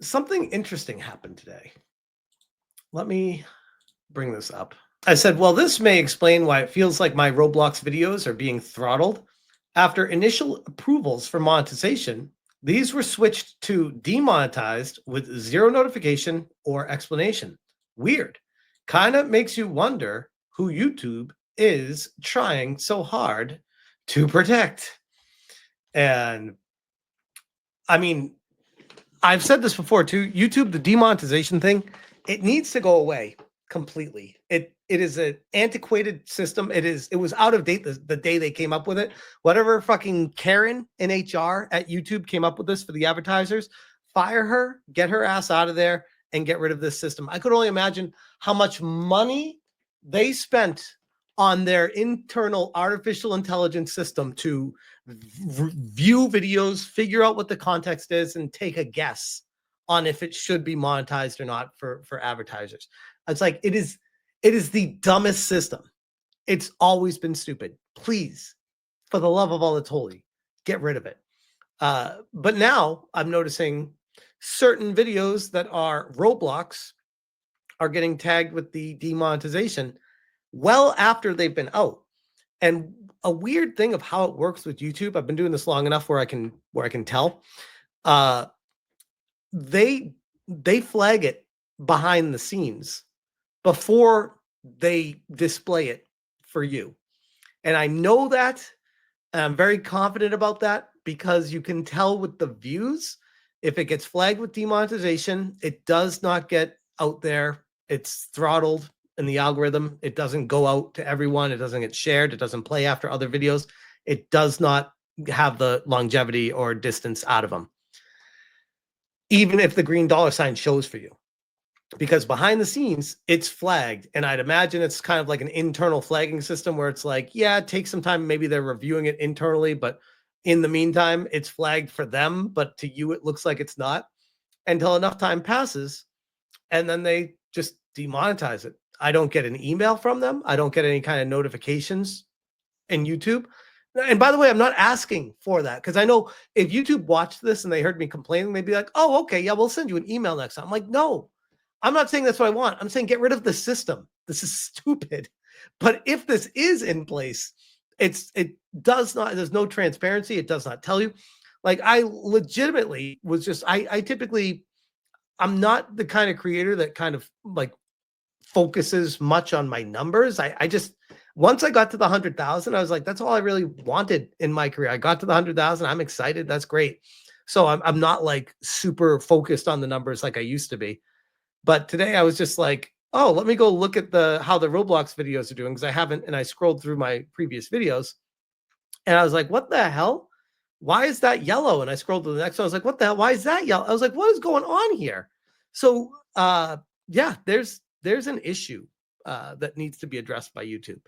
Something interesting happened today. Let me bring this up. I said, well, this may explain why it feels like my Roblox videos are being throttled. After initial approvals for monetization, these were switched to demonetized with zero notification or explanation. Weird. Kind of makes you wonder who YouTube is trying so hard to protect. And I mean, I've said this before too. YouTube, the demonetization thing, it needs to go away completely. It is an antiquated system. It was out of date the day they came up with it. Whatever fucking Karen in HR at YouTube came up with this for the advertisers, fire her, get her ass out of there, and get rid of this system. I could only imagine how much money they spent on their internal artificial intelligence system to view videos, figure out what the context is, and take a guess on if it should be monetized or not for advertisers. It's like it is the dumbest system. It's always been stupid. Please, for the love of all that's holy, get rid of it. But now I'm noticing certain videos that are Roblox are getting tagged with the demonetization well after they've been out. And a weird thing of how it works with YouTube, I've been doing this long enough where I can tell. They flag it behind the scenes before they display it for you. And I know that, and I'm very confident about that because you can tell with the views. If it gets flagged with demonetization, it does not get out there. It's throttled in the algorithm. It doesn't go out to everyone. It doesn't get shared. It doesn't play after other videos. It does not have the longevity or distance out of them, even if the green dollar sign shows for you. Because behind the scenes, it's flagged. And I'd imagine it's kind of like an internal flagging system where it's like, yeah, it takes some time. Maybe they're reviewing it internally, but in the meantime, it's flagged for them. But to you, it looks like it's not until enough time passes. And then they just demonetize it. I don't get an email from them. I don't get any kind of notifications in YouTube. And by the way, I'm not asking for that because I know if YouTube watched this and they heard me complaining, they'd be like, oh, okay, yeah, we'll send you an email next time. I'm like, no, I'm not saying that's what I want. I'm saying get rid of the system. This is stupid. But if this is in place, it does not, there's no transparency. It does not tell you. Like I legitimately was just, I typically, I'm not the kind of creator that kind of like focuses much on my numbers. I just, once I got to the 100,000, I was like, that's all I really wanted in my career. I got to the 100,000. I'm excited. That's great. So I'm not like super focused on the numbers like I used to be. But today I was just like, oh, let me go look at how the Roblox videos are doing because I haven't, and I scrolled through my previous videos and I was like, what the hell? Why is that yellow? And I scrolled to the next one. I was like, what the hell? Why is that yellow? I was like, what is going on here? So yeah, there's an issue that needs to be addressed by YouTube.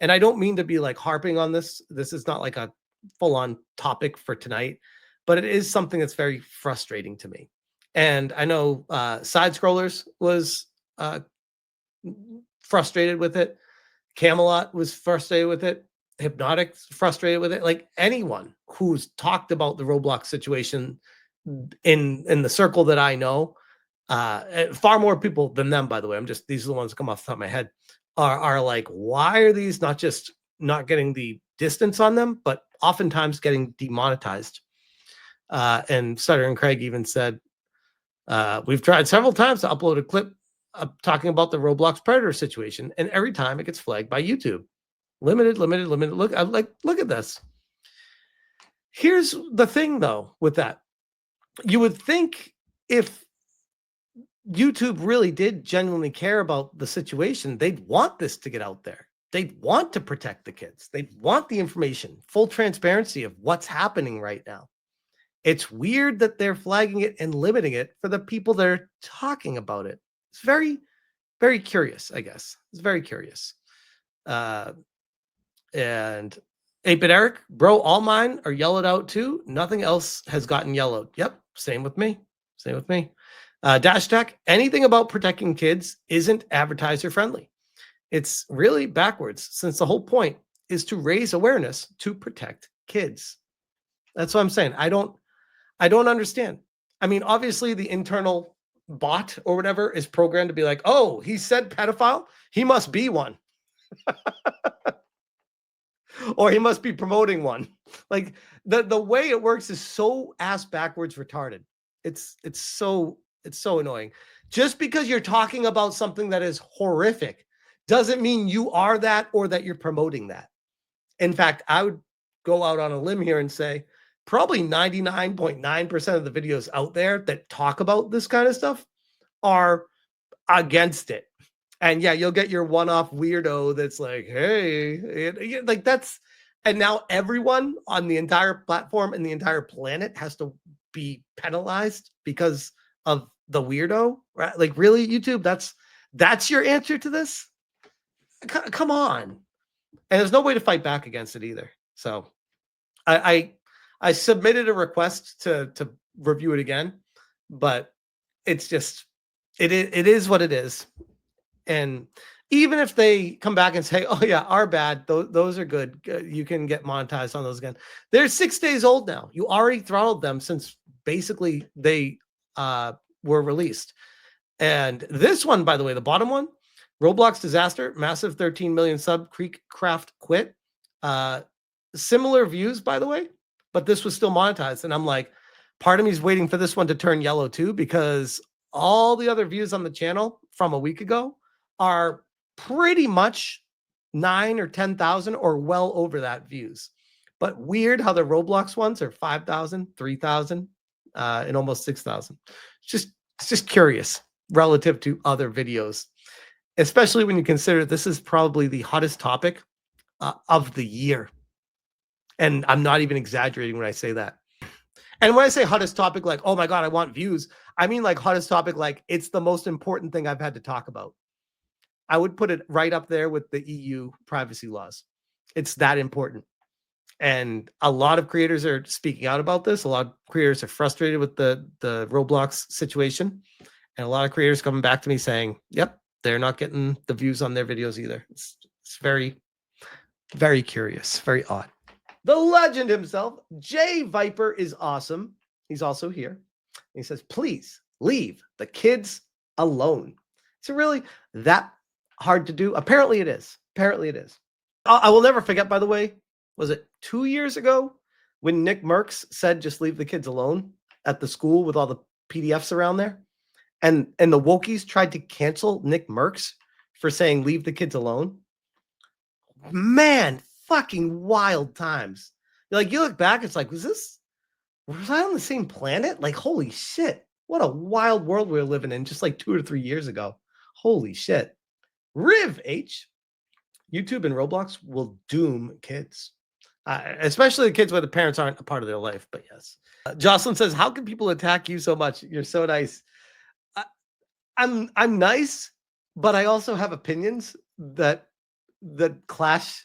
And I don't mean to be like harping on this. This is not like a full-on topic for tonight, but it is something that's very frustrating to me. And I know Side Scrollers was frustrated with it. Camelot was frustrated with it. Hypnotic frustrated with it. Like anyone who's talked about the Roblox situation in the circle that I know, far more people than them, by the way. These are the ones that come off the top of my head, are like, why are these not just not getting the distance on them, but oftentimes getting demonetized? And Sutter and Craig even said, we've tried several times to upload a clip talking about the Roblox predator situation, and every time it gets flagged by YouTube. Limited. Look, I'm like, look at this. Here's the thing, though, with that. You would think if YouTube really did genuinely care about the situation, they'd want this to get out there. They'd want to protect the kids. They'd want the information, full transparency of what's happening right now. It's weird that they're flagging it and limiting it for the people that are talking about it. It's very, very curious, I guess. It's very curious. And 8-Bit Eric, bro, all mine are yellowed out too. Nothing else has gotten yellowed. Yep, same with me. Dash Tech, anything about protecting kids isn't advertiser friendly. It's really backwards since the whole point is to raise awareness to protect kids. That's what I'm saying. I don't understand. I mean, obviously the internal bot or whatever is programmed to be like, oh, he said pedophile, he must be one. Or he must be promoting one. Like the way it works is so ass backwards retarded. It's so annoying. Just because you're talking about something that is horrific doesn't mean you are that or that you're promoting that. In fact, I would go out on a limb here and say probably 99.9% of the videos out there that talk about this kind of stuff are against it. And yeah, you'll get your one-off weirdo that's like, hey, like that's, and now everyone on the entire platform and the entire planet has to be penalized because of the weirdo, right? Like, really, YouTube? That's your answer to this? Come on. And there's no way to fight back against it either. So I submitted a request to review it again, but it's just it is what it is. And even if they come back and say, oh yeah, our bad, those are good, you can get monetized on those again. They're 6 days old now. You already throttled them since basically they were released. And this one, by the way, the bottom one, Roblox disaster, massive 13 million sub, Creekcraft quit. Similar views, by the way, but this was still monetized. And I'm like, part of me is waiting for this one to turn yellow too, because all the other views on the channel from a week ago are pretty much 9 or 10,000 or well over that views. But weird how the Roblox ones are 5,000, 3,000, and almost 6,000. It's just curious relative to other videos, especially when you consider this is probably the hottest topic of the year. And I'm not even exaggerating when I say that. And when I say hottest topic, like, oh my God, I want views, I mean like hottest topic, like it's the most important thing I've had to talk about. I would put it right up there with the EU privacy laws. It's that important. And a lot of creators are speaking out about this. A lot of creators are frustrated with the Roblox situation. And a lot of creators coming back to me saying, yep, they're not getting the views on their videos either. It's very, very curious, very odd. The legend himself, Jay Viper, is awesome. He's also here. He says, please leave the kids alone. Is it really that hard to do? Apparently it is. Apparently it is. I will never forget, by the way, was it 2 years ago when Nick Merckx said, just leave the kids alone at the school with all the PDFs around there? And the wokies tried to cancel Nick Merckx for saying, leave the kids alone. Man, fucking wild times. Like, you look back, it's like, was I on the same planet? Like, holy shit. What a wild world we were living in just like 2 or 3 years ago. Holy shit. Riv H, YouTube and Roblox will doom kids, especially the kids where the parents aren't a part of their life. But yes. Jocelyn says, how can people attack you so much? You're so nice. I'm nice, but I also have opinions that clash,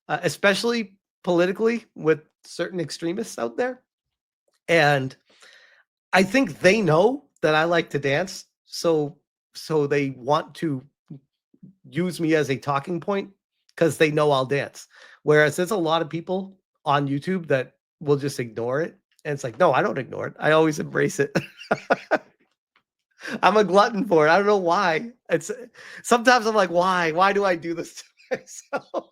especially politically, with certain extremists out there. And I think they know that I like to dance, so they want to use me as a talking point because they know I'll dance. Whereas there's a lot of people on YouTube that will just ignore it. And it's like, no, I don't ignore it. I always embrace it. I'm a glutton for it. I don't know why. It's sometimes I'm like, why? Why do I do this to myself?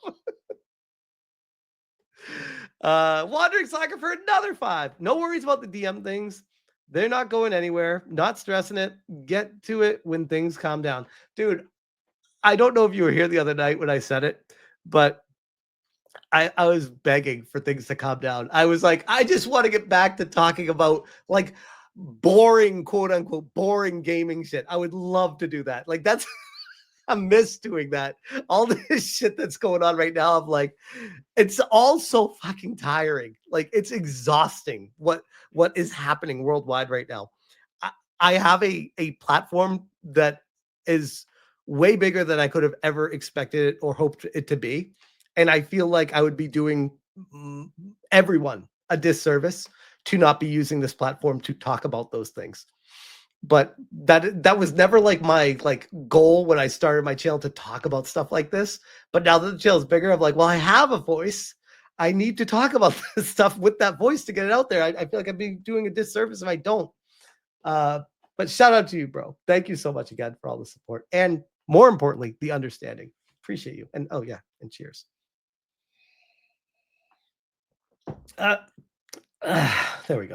Wandering Slacker for another 5. No worries about the DM things. They're not going anywhere. Not stressing it. Get to it when things calm down. Dude, I don't know if you were here the other night when I said it, but I was begging for things to calm down. I was like, I just want to get back to talking about like boring, quote unquote, boring gaming shit. I would love to do that. Like that's, I miss doing that. All this shit that's going on right now, I'm like, it's all so fucking tiring. Like it's exhausting what is happening worldwide right now. I have a platform that is way bigger than I could have ever expected it or hoped it to be. And I feel like I would be doing everyone a disservice to not be using this platform to talk about those things. But that was never like my goal when I started my channel to talk about stuff like this. But now that the channel is bigger, I'm like, well, I have a voice. I need to talk about this stuff with that voice to get it out there. I feel like I'd be doing a disservice if I don't. But shout out to you, bro. Thank you so much again for all the support. And more importantly, the understanding. Appreciate you. And oh, yeah. And cheers. There we go.